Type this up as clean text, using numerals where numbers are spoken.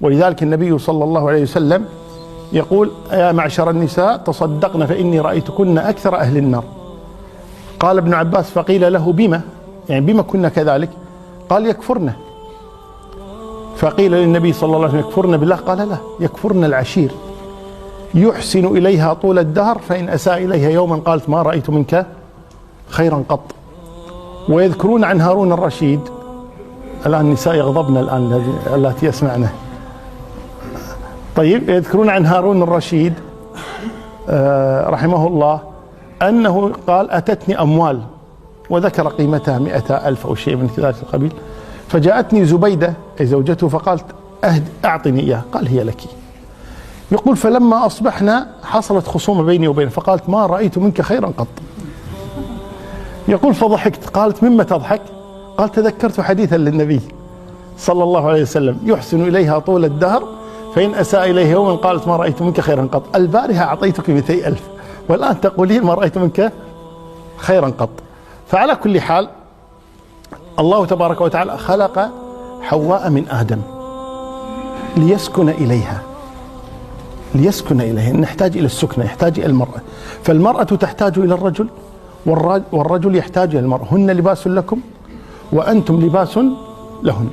ولذلك النبي صلى الله عليه وسلم يقول: يا معشر النساء تصدقن فإني رأيتكن أكثر أهل النار. قال ابن عباس: فقيل له: بما؟ يعني بما كنا كذلك؟ قال: يكفرن. فقيل للنبي صلى الله عليه وسلم: يكفرن بالله؟ قال: لا، يكفرن العشير، يحسن إليها طول الدهر فإن أساء إليها يوما قالت: ما رأيت منك خيرا قط. ويذكرون عن هارون الرشيد، الآن النساء يغضبن الآن التي يسمعنا. طيب، يذكرون عن هارون الرشيد رحمه الله أنه قال: أتتني أموال، وذكر قيمتها 100,000 أو شيء من ذلك القبيل، فجاءتني زبيدة أي زوجته فقالت: أعطني إياه. قال: هي لك. يقول: فلما أصبحنا حصلت خصومة بيني وبينه، فقالت: ما رأيت منك خيرا قط. يقول: فضحكت. قالت: مما تضحك؟ قال: تذكرت حديثا للنبي صلى الله عليه وسلم: يحسن إليها طول الدهر فإن أساء إليه يوما قالت: ما رأيت منك خيرا قط. البارحة أعطيتك 200,000 والآن تقولين ما رأيت منك خيرا قط. فعلى كل حال، الله تبارك وتعالى خلق حواء من آدم ليسكن إليها، نحتاج إلى السكنة، يحتاج إلى المرأة. فالمرأة تحتاج إلى الرجل، والرجل يحتاج إلى المرأة. هن لباس لكم وأنتم لباس لهن.